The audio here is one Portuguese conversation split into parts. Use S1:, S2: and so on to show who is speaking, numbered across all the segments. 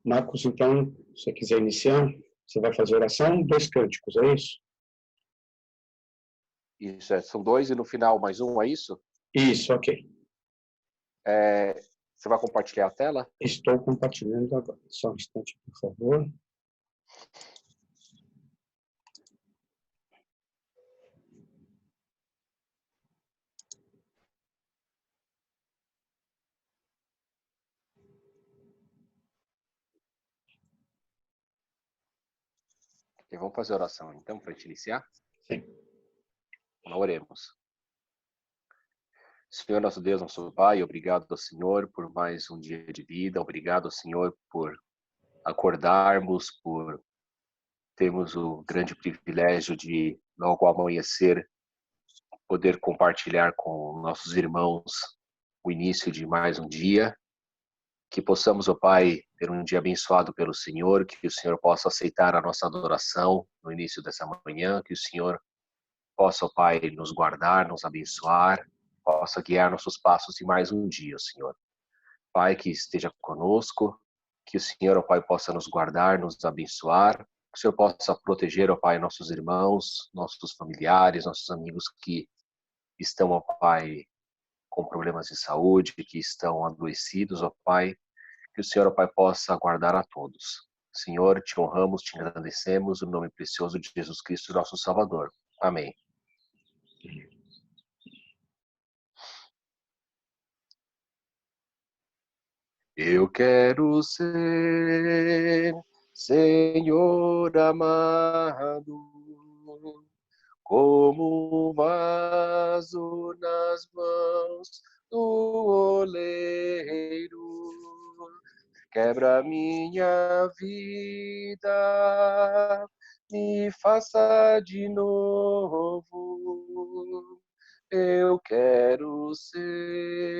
S1: Marcos, então, se você quiser iniciar, você vai fazer oração, 2 cânticos, é isso?
S2: Isso, são 2 e no final mais um, é isso?
S1: Isso, ok.
S2: Você vai compartilhar a tela?
S1: Estou compartilhando agora. Só um instante, por favor.
S2: Ok, vamos fazer a oração então, para a gente iniciar?
S1: Sim.
S2: Oremos. Senhor nosso Deus, nosso Pai, obrigado ao Senhor por mais um dia de vida, obrigado ao Senhor por acordarmos, por termos o grande privilégio de, logo ao amanhecer, poder compartilhar com nossos irmãos o início de mais um dia, que possamos, ó Pai, ter um dia abençoado pelo Senhor, que o Senhor possa aceitar a nossa adoração no início dessa manhã, que o Senhor possa, ó Pai, nos guardar, nos abençoar, possa guiar nossos passos em mais um dia, Senhor. Pai, que esteja conosco, que o Senhor, ó Pai, possa nos guardar, nos abençoar, que o Senhor possa proteger, ó Pai, nossos irmãos, nossos familiares, nossos amigos que estão, ó Pai, com problemas de saúde, que estão adoecidos, ó Pai, que o Senhor, ó Pai, possa guardar a todos. Senhor, te honramos, te agradecemos, no nome precioso de Jesus Cristo, nosso Salvador. Amém. Eu quero ser, Senhor amado, como um vaso nas mãos do oleiro. Quebra minha vida, me faça de novo. Eu quero ser.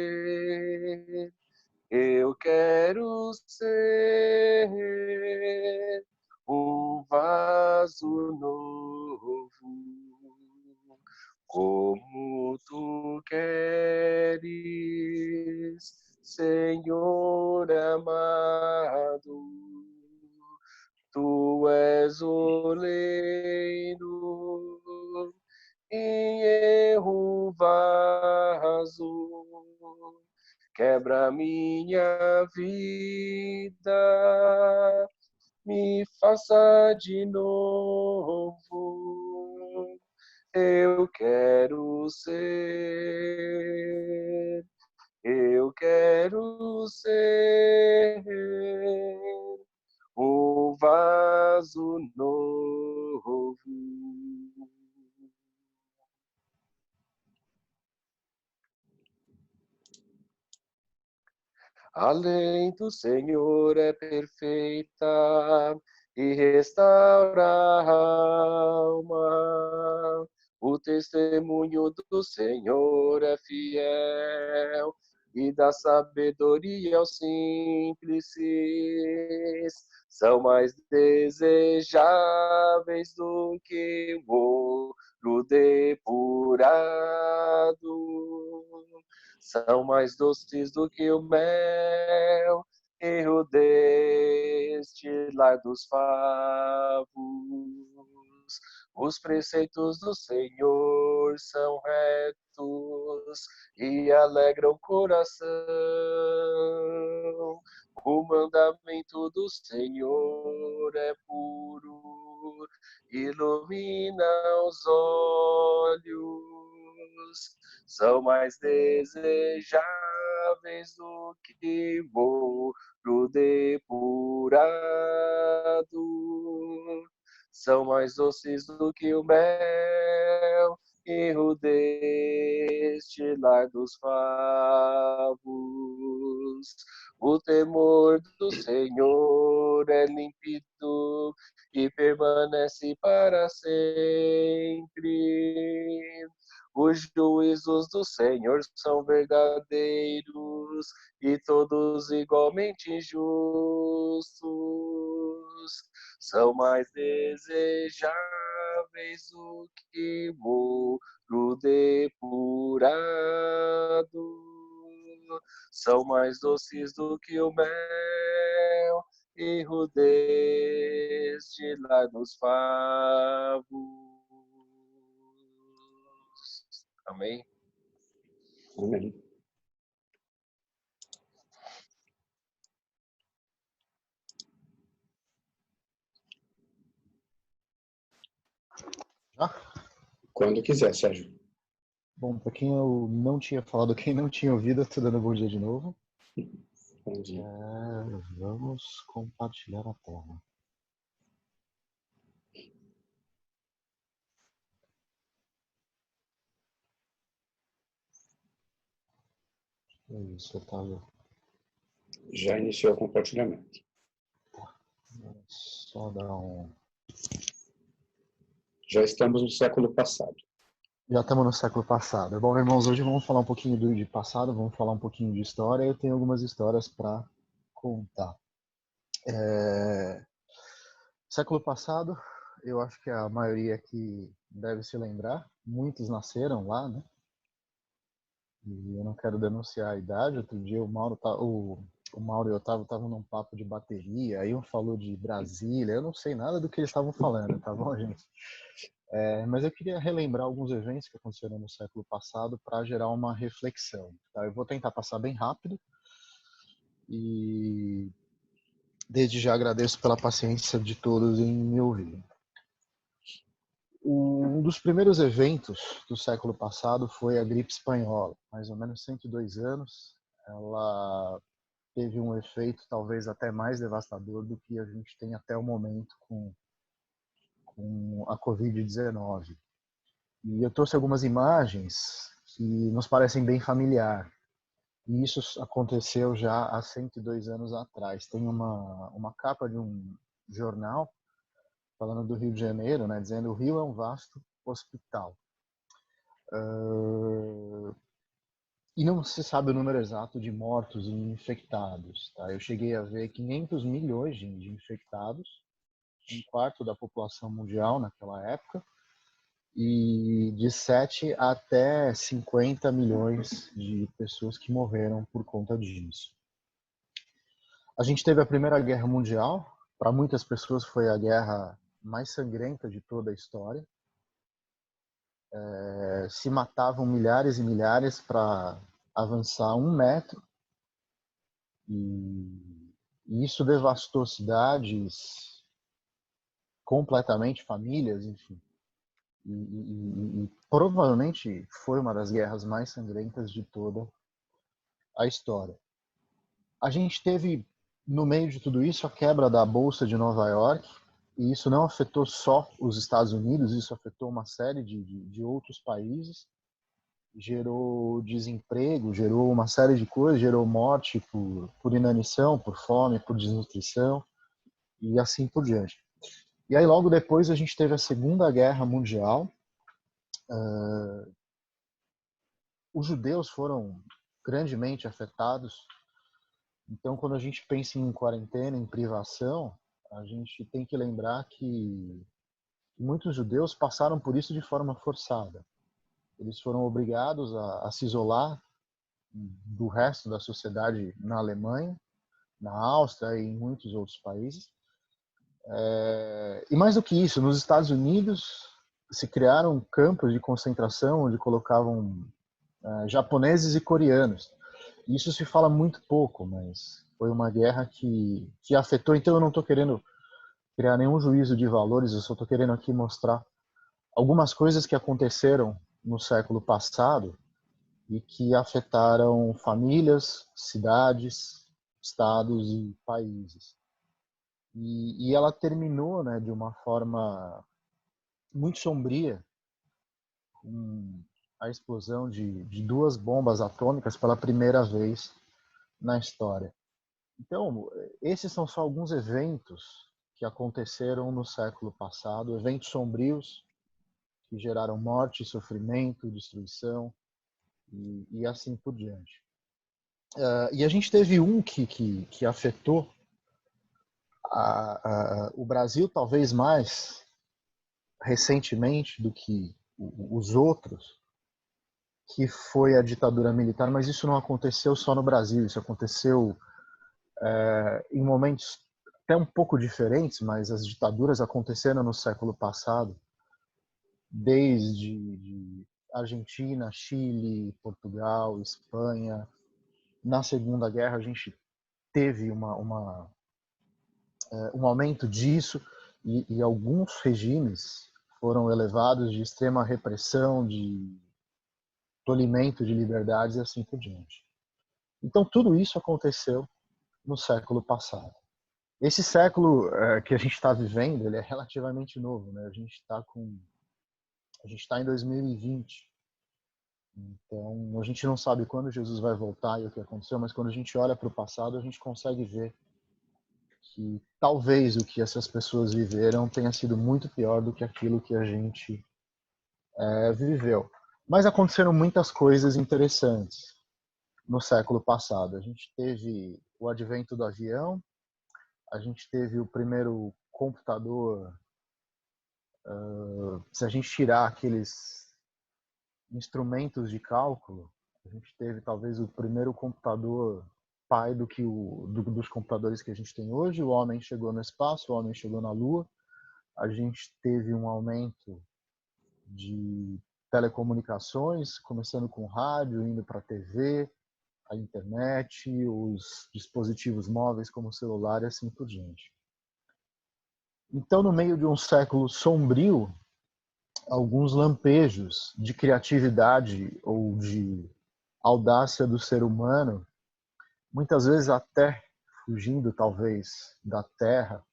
S2: Eu quero ser um vaso novo, como tu queres, Senhor amado. Tu és o oleiro e eu um vaso. Quebra minha vida, me faça de novo. Eu quero ser, eu quero ser um vaso novo. A lei do Senhor é perfeita e restaura a alma. O testemunho do Senhor é fiel e dá sabedoria aos simples. São mais desejáveis do que o ouro depurado. São mais doces do que o mel e o destilar dos favos. Os preceitos do Senhor são retos e alegram o coração. O mandamento do Senhor é puro, ilumina os olhos. São mais desejáveis do que ouro depurado. São mais doces do que o mel e o destilar dos favos. O temor do Senhor é límpido e permanece para sempre. Os juízos do Senhor são verdadeiros e todos igualmente justos. São mais desejáveis do que ouro depurado. São mais doces do que o mel e rudez de lá nos favos. Amém?
S1: Amém.
S3: Já?
S1: Quando quiser, Sérgio.
S3: Bom, para quem eu não tinha falado, quem não tinha ouvido, eu tô dando bom dia de novo.
S1: Bom dia.
S3: Vamos compartilhar a tela. É isso, Otávio.
S1: Já iniciou o compartilhamento.
S3: Só dar um...
S1: Já estamos no século passado.
S3: Já estamos no século passado. Bom, irmãos, hoje vamos falar um pouquinho de passado, vamos falar um pouquinho de história. Eu tenho algumas histórias para contar. Século passado, eu acho que a maioria aqui deve se lembrar. Muitos nasceram lá, né? E eu não quero denunciar a idade. Outro dia o Mauro e o Otávio estavam num papo de bateria, aí um falou de Brasília, eu não sei nada do que eles estavam falando, tá bom, gente? Mas eu queria relembrar alguns eventos que aconteceram no século passado para gerar uma reflexão. Tá? Eu vou tentar passar bem rápido e desde já agradeço pela paciência de todos em me ouvir. Um dos primeiros eventos do século passado foi a gripe espanhola, mais ou menos 102 anos. Ela teve um efeito talvez até mais devastador do que a gente tem até o momento com a Covid-19. E eu trouxe algumas imagens que nos parecem bem familiar. E isso aconteceu já há 102 anos atrás. Tem uma capa de um jornal falando do Rio de Janeiro, né, dizendo o Rio é um vasto hospital. E não se sabe o número exato de mortos e infectados. Tá? Eu cheguei a ver 500 milhões de infectados, um quarto da população mundial naquela época, e de 7 até 50 milhões de pessoas que morreram por conta disso. A gente teve a Primeira Guerra Mundial, para muitas pessoas foi a guerra mais sangrenta de toda a história. Se matavam milhares e milhares para avançar 1 metro, e isso devastou cidades completamente, famílias, enfim. E provavelmente foi uma das guerras mais sangrentas de toda a história. A gente teve, no meio de tudo isso, a quebra da Bolsa de Nova York, e isso não afetou só os Estados Unidos, isso afetou uma série de outros países, gerou desemprego, gerou uma série de coisas, gerou morte por inanição, por fome, por desnutrição, e assim por diante. E aí logo depois a gente teve a Segunda Guerra Mundial. Os judeus foram grandemente afetados. Então, quando a gente pensa em quarentena, em privação, a gente tem que lembrar que muitos judeus passaram por isso de forma forçada. Eles foram obrigados a se isolar do resto da sociedade na Alemanha, na Áustria e em muitos outros países. E mais do que isso, nos Estados Unidos se criaram campos de concentração onde colocavam japoneses e coreanos. Isso se fala muito pouco, mas foi uma guerra que afetou. Então eu não estou querendo criar nenhum juízo de valores, eu só estou querendo aqui mostrar algumas coisas que aconteceram no século passado e que afetaram famílias, cidades, estados e países. E ela terminou, né, de uma forma muito sombria, com a explosão de 2 bombas atômicas pela primeira vez na história. Então, esses são só alguns eventos que aconteceram no século passado, eventos sombrios que geraram morte, sofrimento, destruição e assim por diante. E a gente teve um que afetou o Brasil talvez mais recentemente do que os outros, que foi a ditadura militar, mas isso não aconteceu só no Brasil, isso aconteceu em momentos até um pouco diferentes, mas as ditaduras aconteceram no século passado, desde Argentina, Chile, Portugal, Espanha. Na Segunda Guerra a gente teve um aumento disso e alguns regimes foram elevados de extrema repressão, de tolimento de liberdades e assim por diante. Então tudo isso aconteceu no século passado. Esse século que a gente está vivendo, ele é relativamente novo, né? A gente está em 2020. Então, a gente não sabe quando Jesus vai voltar e o que aconteceu, mas quando a gente olha para o passado, a gente consegue ver que talvez o que essas pessoas viveram tenha sido muito pior do que aquilo que a gente viveu. Mas aconteceram muitas coisas interessantes no século passado. A gente teve o advento do avião, a gente teve o primeiro computador. Se a gente tirar aqueles instrumentos de cálculo, a gente teve talvez o primeiro computador pai dos computadores que a gente tem hoje. O homem chegou no espaço, o homem chegou na Lua. A gente teve um aumento de telecomunicações, começando com rádio, indo para a TV, a internet, os dispositivos móveis como o celular e assim por diante. Então, no meio de um século sombrio, alguns lampejos de criatividade ou de audácia do ser humano, muitas vezes até fugindo talvez da Terra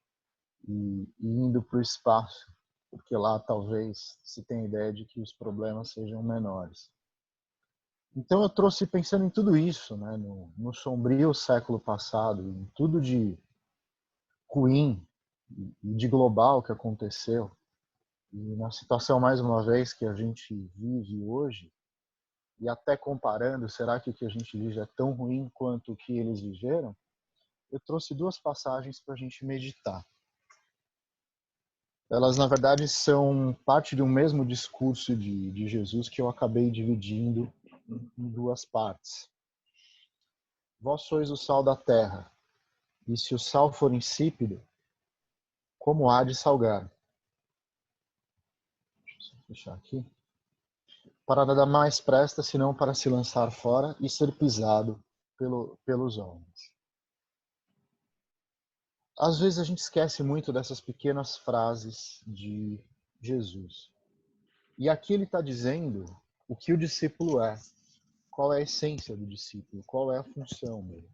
S3: e indo para o espaço, porque lá talvez se tenha a ideia de que os problemas sejam menores. Então eu trouxe pensando em tudo isso, né, no sombrio século passado, em tudo de ruim e de global que aconteceu, e na situação mais uma vez que a gente vive hoje, e até comparando, será que o que a gente vive é tão ruim quanto o que eles viveram? Eu trouxe duas passagens para a gente meditar. Elas, na verdade, são parte de um mesmo discurso de Jesus que eu acabei dividindo em duas partes. Vós sois o sal da terra, e se o sal for insípido, como há de salgar? Deixa eu fechar aqui. Para nada mais presta senão para se lançar fora e ser pisado pelos homens. Às vezes a gente esquece muito dessas pequenas frases de Jesus. E aqui ele está dizendo o que o discípulo é. Qual é a essência do discípulo? Qual é a função dele?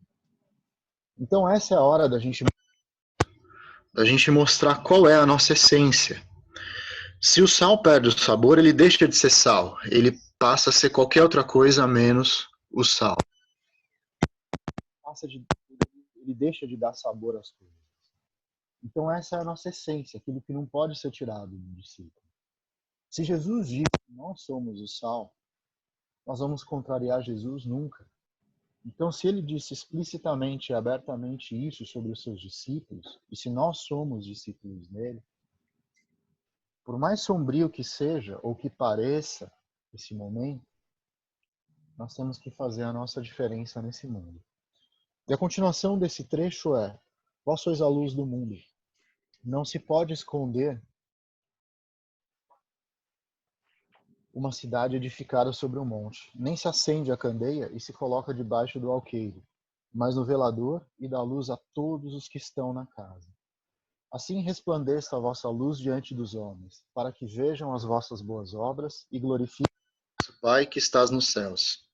S3: Então essa é a hora da gente mostrar qual é a nossa essência. Se o sal perde o sabor, ele deixa de ser sal. Ele passa a ser qualquer outra coisa menos o sal. Ele deixa de dar sabor às coisas. Então essa é a nossa essência, aquilo que não pode ser tirado do discípulo. Se Jesus diz que nós somos o sal, nós vamos contrariar Jesus nunca. Então, se ele disse explicitamente e abertamente isso sobre os seus discípulos, e se nós somos discípulos dele, por mais sombrio que seja ou que pareça esse momento, nós temos que fazer a nossa diferença nesse mundo. E a continuação desse trecho é: vós sois a luz do mundo. Não se pode esconder uma cidade edificada sobre um monte. Nem se acende a candeia e se coloca debaixo do alqueire, mas no velador e dá luz a todos os que estão na casa. Assim resplandeça a vossa luz diante dos homens, para que vejam as vossas boas obras e glorifiquem o Pai que estás nos céus.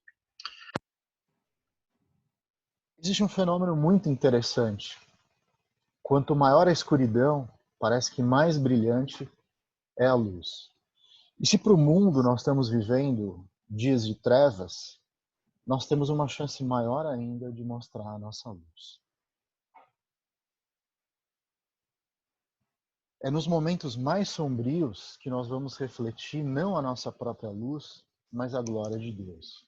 S3: Existe um fenômeno muito interessante. Quanto maior a escuridão, parece que mais brilhante é a luz. E se para o mundo nós estamos vivendo dias de trevas, nós temos uma chance maior ainda de mostrar a nossa luz. É nos momentos mais sombrios que nós vamos refletir não a nossa própria luz, mas a glória de Deus.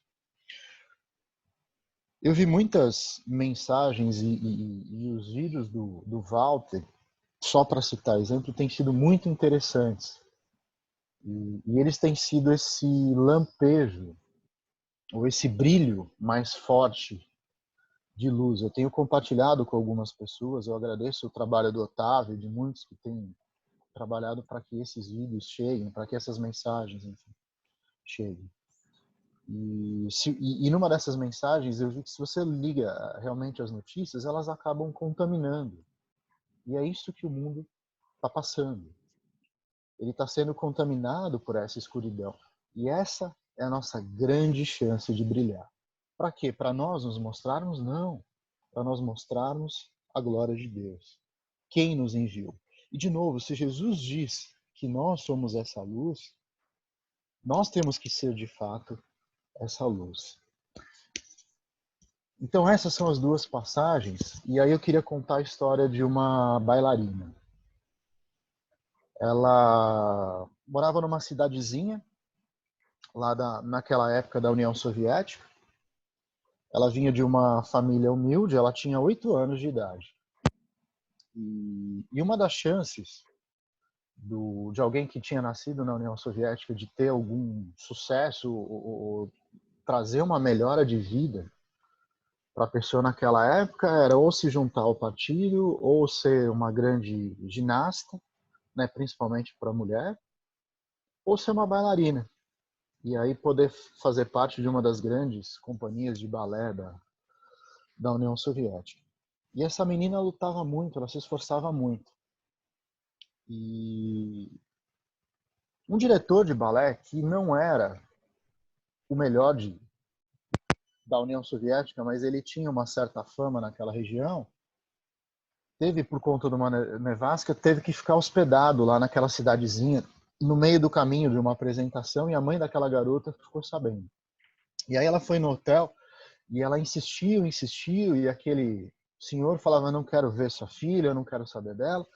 S3: Eu vi muitas mensagens e os vídeos do Walter, só para citar exemplo, têm sido muito interessantes. E eles têm sido esse lampejo, ou esse brilho mais forte de luz. Eu tenho compartilhado com algumas pessoas, eu agradeço o trabalho do Otávio e de muitos que têm trabalhado para que esses vídeos cheguem, para que essas mensagens, enfim, cheguem. E numa dessas mensagens eu vi que se você liga realmente as notícias, elas acabam contaminando. E é isso que o mundo está passando. Ele está sendo contaminado por essa escuridão. E essa é a nossa grande chance de brilhar. Para quê? Para nós nos mostrarmos? Não. Para nós mostrarmos a glória de Deus. Quem nos enviou? E de novo, se Jesus diz que nós somos essa luz, nós temos que ser de fato essa luz. Então essas são as duas passagens. E aí eu queria contar a história de uma bailarina. Ela morava numa cidadezinha, lá naquela época da União Soviética. Ela vinha de uma família humilde, ela tinha 8 anos de idade. E uma das chances de alguém que tinha nascido na União Soviética de ter algum sucesso ou trazer uma melhora de vida para a pessoa naquela época era ou se juntar ao partido ou ser uma grande ginasta, né, principalmente para a mulher, ou ser uma bailarina. E aí poder fazer parte de uma das grandes companhias de balé da União Soviética. E essa menina lutava muito, ela se esforçava muito. E um diretor de balé que não era o melhor da União Soviética, mas ele tinha uma certa fama naquela região, teve, por conta de uma nevasca, teve que ficar hospedado lá naquela cidadezinha, no meio do caminho de uma apresentação, e a mãe daquela garota ficou sabendo. E aí ela foi no hotel, e ela insistiu, e aquele senhor falava, não quero ver sua filha, eu não quero saber dela.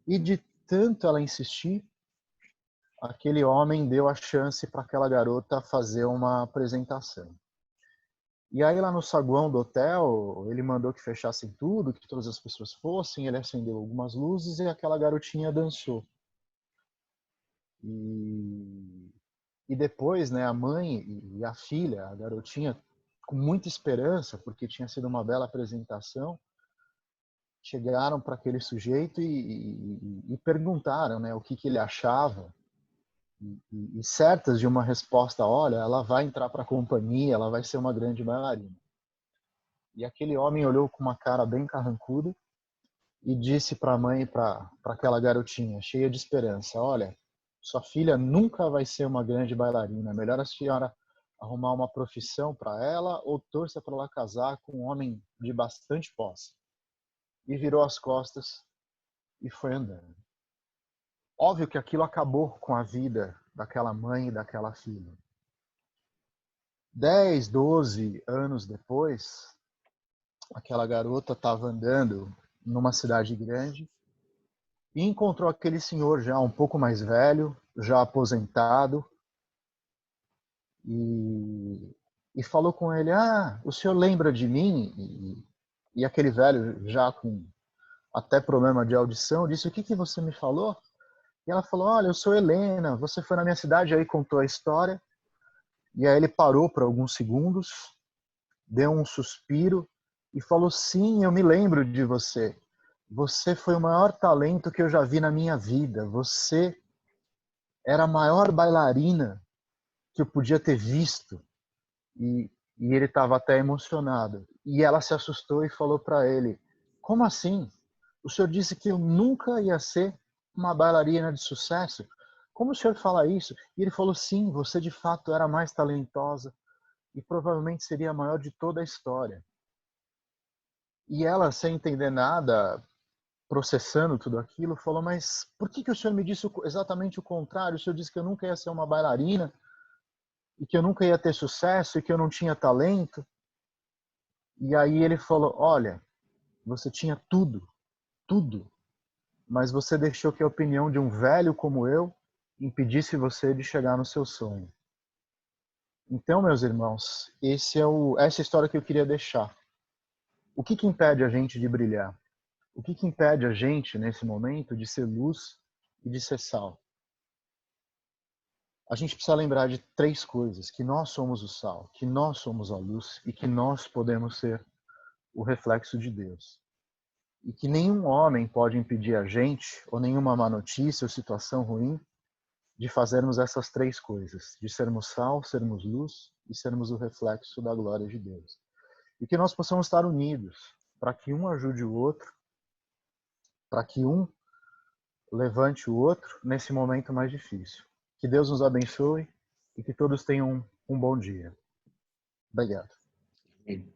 S3: E de tanto ela insistir, aquele homem deu a chance para aquela garota fazer uma apresentação. E aí lá no saguão do hotel, ele mandou que fechassem tudo, que todas as pessoas fossem, ele acendeu algumas luzes e aquela garotinha dançou. E depois, né, a mãe e a filha, a garotinha, com muita esperança, porque tinha sido uma bela apresentação, chegaram para aquele sujeito e perguntaram, né, o que ele achava. E certas de uma resposta, olha, ela vai entrar para a companhia, ela vai ser uma grande bailarina. E aquele homem olhou com uma cara bem carrancuda e disse para a mãe e para aquela garotinha, cheia de esperança, olha, sua filha nunca vai ser uma grande bailarina, é melhor a senhora arrumar uma profissão para ela ou torça para ela casar com um homem de bastante posse. E virou as costas e foi andando. Óbvio que aquilo acabou com a vida daquela mãe e daquela filha. 10, 12 anos depois, aquela garota estava andando numa cidade grande e encontrou aquele senhor já um pouco mais velho, já aposentado, e falou com ele, o senhor lembra de mim? E aquele velho, já com até problema de audição, disse, o que você me falou? E ela falou, olha, eu sou Helena, você foi na minha cidade, aí contou a história. E aí ele parou por alguns segundos, deu um suspiro e falou, sim, eu me lembro de você. Você foi o maior talento que eu já vi na minha vida. Você era a maior bailarina que eu podia ter visto. E ele estava até emocionado. E ela se assustou e falou para ele, como assim? O senhor disse que eu nunca ia ser uma bailarina de sucesso? Como o senhor fala isso? E ele falou, sim, você de fato era a mais talentosa e provavelmente seria a maior de toda a história. E ela, sem entender nada, processando tudo aquilo, falou, mas por que o senhor me disse exatamente o contrário? O senhor disse que eu nunca ia ser uma bailarina e que eu nunca ia ter sucesso e que eu não tinha talento. E aí ele falou, olha, você tinha tudo, tudo, mas você deixou que a opinião de um velho como eu impedisse você de chegar no seu sonho. Então, meus irmãos, essa é a história que eu queria deixar. O que impede a gente de brilhar? O que impede a gente, nesse momento, de ser luz e de ser sal? A gente precisa lembrar de 3 coisas, que nós somos o sal, que nós somos a luz e que nós podemos ser o reflexo de Deus. E que nenhum homem pode impedir a gente, ou nenhuma má notícia ou situação ruim, de fazermos essas três coisas, de sermos sal, sermos luz e sermos o reflexo da glória de Deus. E que nós possamos estar unidos, para que um ajude o outro, para que um levante o outro nesse momento mais difícil. Que Deus nos abençoe e que todos tenham um bom dia. Obrigado.
S1: Amém.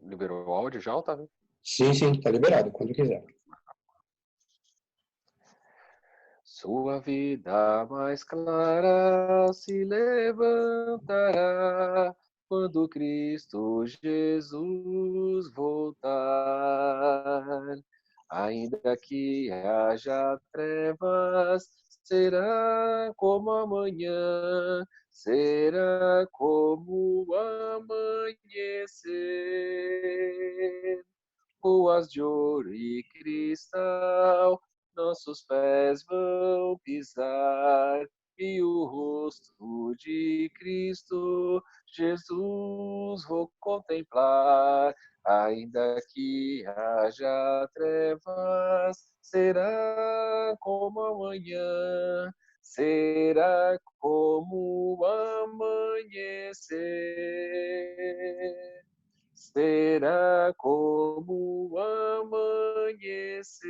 S2: Liberou o áudio já, Otávio?
S1: Sim, está liberado, quando quiser.
S2: Sua vida mais clara se levantará quando Cristo Jesus voltar. Ainda que haja trevas, será como amanhã, será como o amanhecer. Ruas de ouro e cristal, nossos pés vão pisar, e o rosto de Cristo Jesus vou contemplar. Ainda que haja trevas, será como amanhã, será como amanhecer. Será como amanhecer.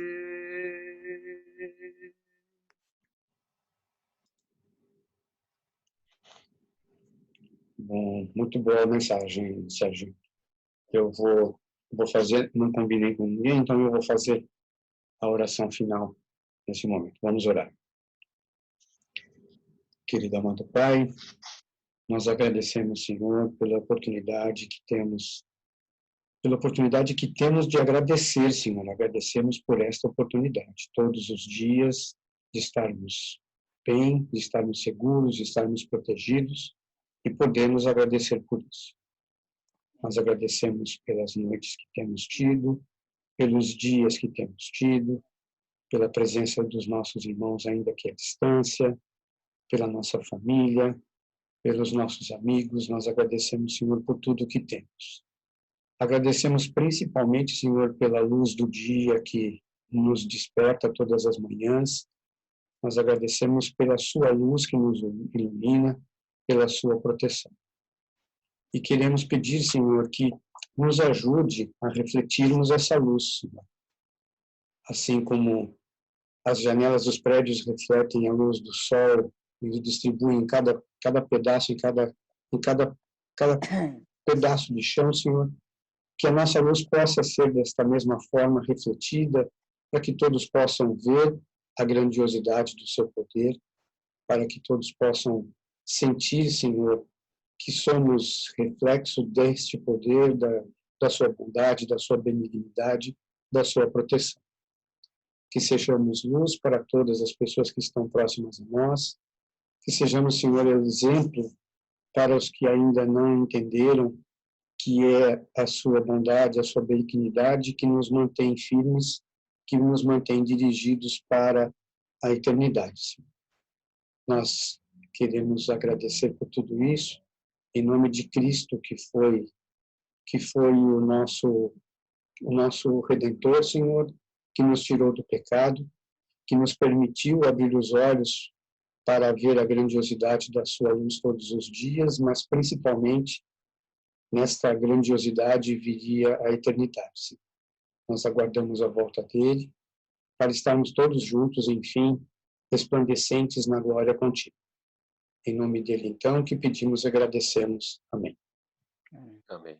S1: Bom, muito boa a mensagem, Sérgio. Eu vou fazer, não combinei com ninguém, então eu vou fazer a oração final nesse momento. Vamos orar. Querido amado Pai, nós agradecemos, Senhor, pela oportunidade que temos de agradecer, Senhor. Agradecemos por esta oportunidade, todos os dias, de estarmos bem, de estarmos seguros, de estarmos protegidos e podemos agradecer por isso. Nós agradecemos pelas noites que temos tido, pelos dias que temos tido, pela presença dos nossos irmãos ainda que à distância, pela nossa família, pelos nossos amigos. Nós agradecemos, Senhor, por tudo que temos. Agradecemos principalmente, Senhor, pela luz do dia que nos desperta todas as manhãs. Nós agradecemos pela sua luz que nos ilumina, pela sua proteção. E queremos pedir, Senhor, que nos ajude a refletirmos essa luz, Senhor. Assim como as janelas dos prédios refletem a luz do sol e distribuem cada pedaço, em cada pedaço de chão, Senhor, que a nossa luz possa ser desta mesma forma refletida, para que todos possam ver a grandiosidade do seu poder, para que todos possam sentir, Senhor, que somos reflexo deste poder, da sua bondade, da sua benignidade, da sua proteção. Que sejamos luz para todas as pessoas que estão próximas a nós, que sejamos, Senhor, exemplo para os que ainda não entenderam que é a sua bondade, a sua benignidade que nos mantém firmes, que nos mantém dirigidos para a eternidade, Senhor. Nós queremos agradecer por tudo isso, em nome de Cristo, que foi o nosso Redentor, Senhor, que nos tirou do pecado, que nos permitiu abrir os olhos para ver a grandiosidade da sua luz todos os dias, mas principalmente nesta grandiosidade viria a eternidade, Senhor. Nós aguardamos a volta dele, para estarmos todos juntos, enfim, resplandecentes na glória contínua. Em nome dele, então, que pedimos e agradecemos. Amém.
S2: Amém.